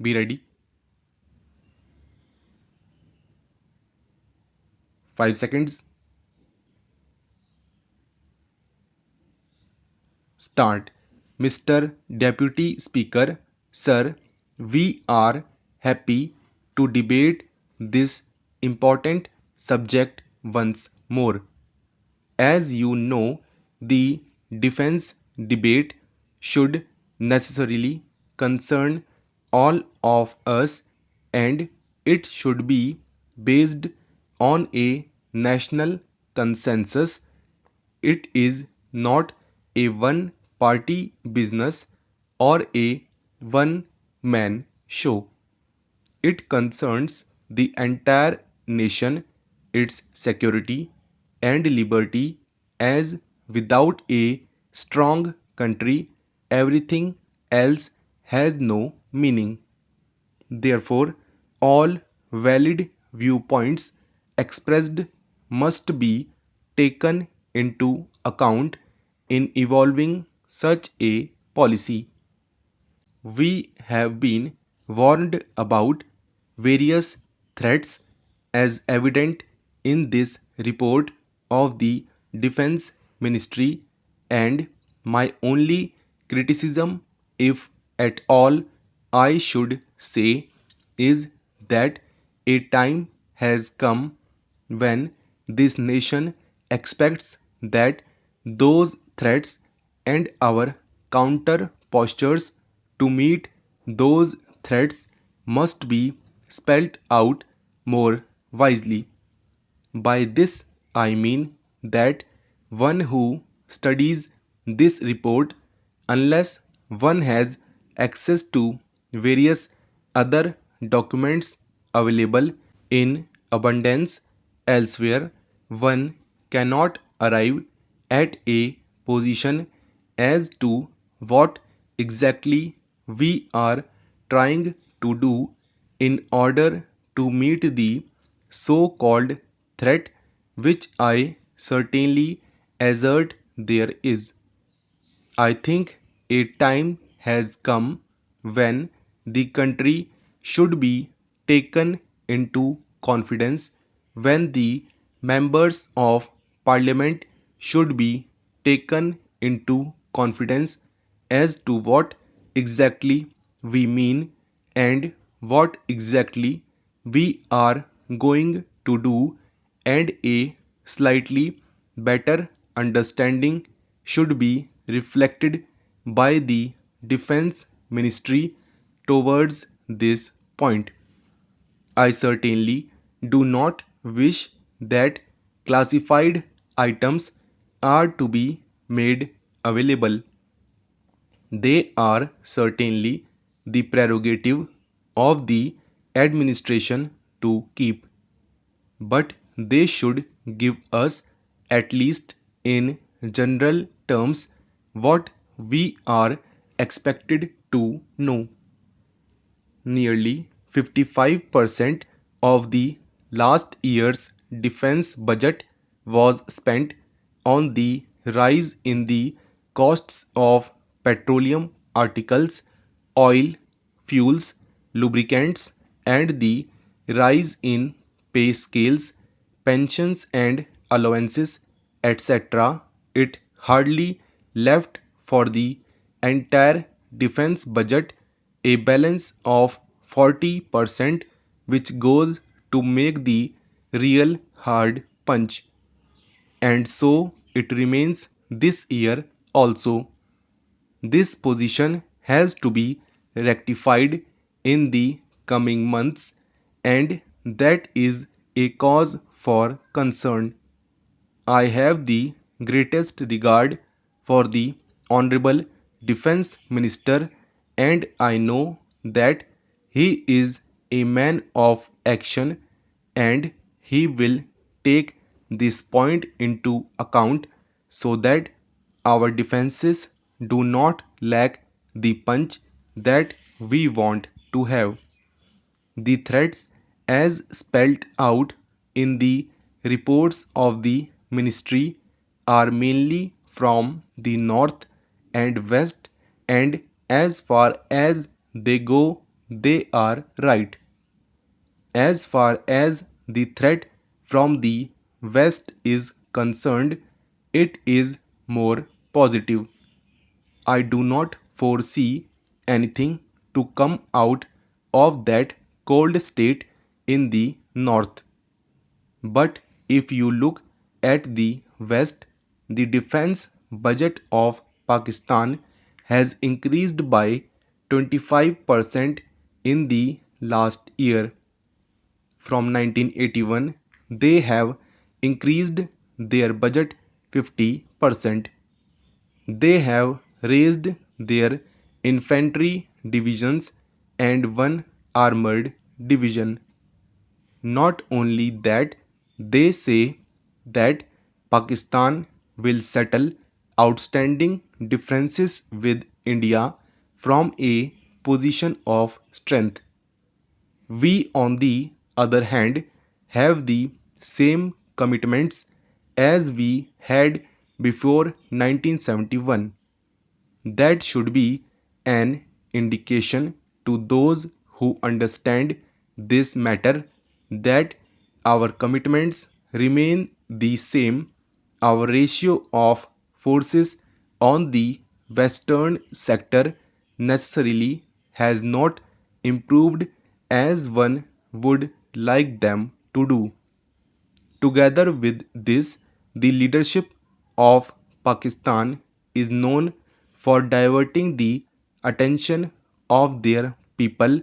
Be ready. 5 seconds. Start. Mr. Deputy Speaker, Sir, we are happy to debate this important subject once more. As you know, the defense debate should necessarily concern all of us, and it should be based on a national consensus. It is not a one party business or a one man show. It concerns the entire nation, its security and liberty, as without a strong country, everything else has no meaning. Therefore, all valid viewpoints expressed must be taken into account in evolving such a policy. We have been warned about various threats as evident in this report of the Defense Ministry, and my only criticism, if at all I should say, is that a time has come when this nation expects that those threats and our counter postures to meet those threats must be spelled out more wisely. By this I mean that one who studies this report, unless one has access to various other documents available in abundance elsewhere, one cannot arrive at a position as to what exactly we are trying to do in order to meet the so called threat which I certainly assert there is. I think a time has come when the country should be taken into confidence, when the members of parliament should be taken into confidence as to what exactly we mean and what exactly we are going to do, and a slightly better understanding should be reflected by the defense ministry towards this point. I certainly do not wish that classified items are to be made available. They are certainly the prerogative of the administration to keep, but they should give us, at least in general terms, what we are expected to know. Nearly 55% of the last year's defense budget was spent on the rise in the costs of petroleum articles, oil, fuels, lubricants, and the rise in pay scales, pensions and allowances, etc. It hardly left for the entire defense budget a balance of 40%, which goes to make the real hard punch. And so it remains this year also. This position has to be rectified in the coming months, and that is a cause for concern. I have the greatest regard for the Honorable Defense Minister, and I know that he is a man of action, and he will take this point into account so that our defenses do not lack the punch that we want to have. The threats, as spelled out in the reports of the ministry, are mainly from the north and west, and as far as they go they are right. As far as the threat from the West is concerned, it is more positive. I do not foresee anything to come out of that cold state in the north. But if you look at the west, the defense budget of Pakistan has increased by 25% in the last year. From 1981, they have increased their budget 50%. They have raised their infantry divisions and one armored division. Not only that, they say that Pakistan will settle outstanding differences with India from a position of strength. We, on the other hand, have the same commitments as we had before 1971. That should be an indication to those who understand this matter that our commitments remain the same. Our ratio of forces on the western sector necessarily has not improved as one would like them to do. Together with this, the leadership of Pakistan is known for diverting the attention of their people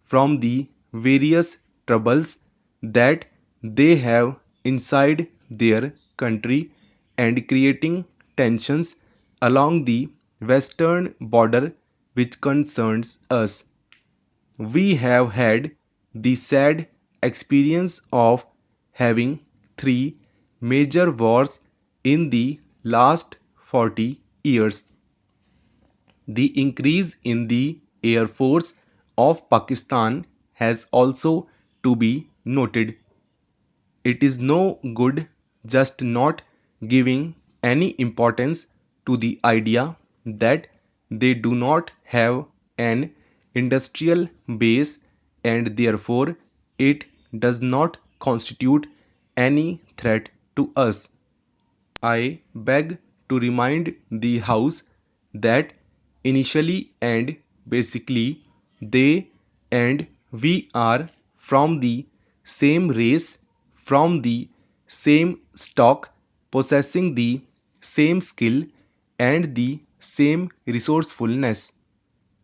from the various troubles that they have inside their country and creating tensions along the western border which concerns us. We have had the sad experience of having three major wars in the last 40 years. The increase in the Air Force of Pakistan has also to be noted. It is no good just not giving any importance to the idea that they do not have an industrial base and therefore it does not constitute any threat to us. I beg to remind the House that initially and basically they and we are from the same race, from the same stock, possessing the same skill and the same resourcefulness.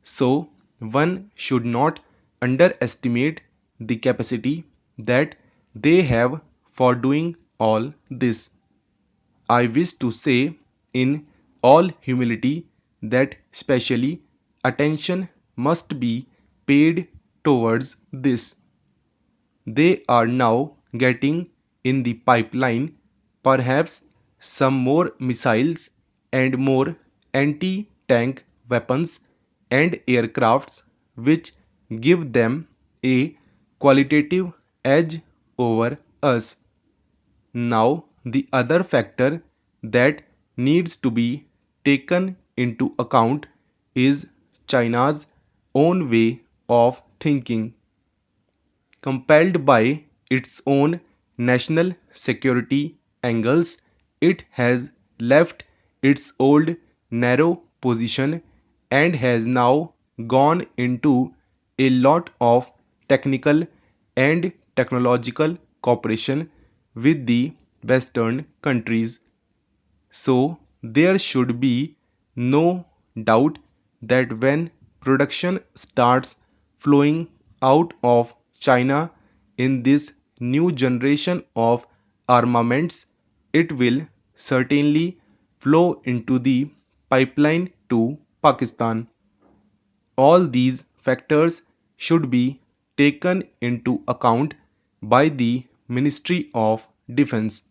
So, one should not underestimate the capacity that they have for doing all this. I wish to say in all humility that specially attention must be paid towards this. They are now getting in the pipeline perhaps some more missiles and more anti-tank weapons and aircrafts which give them a qualitative edge over us. Now, the other factor that needs to be taken into account is China's own way of thinking. Compelled by its own national security angles, it has left its old narrow position and has now gone into a lot of technical and technological cooperation with the Western countries. So there should be no doubt that when production starts flowing out of China in this new generation of armaments, it will certainly flow into the pipeline to Pakistan. All these factors should be taken into account by the Ministry of Defense.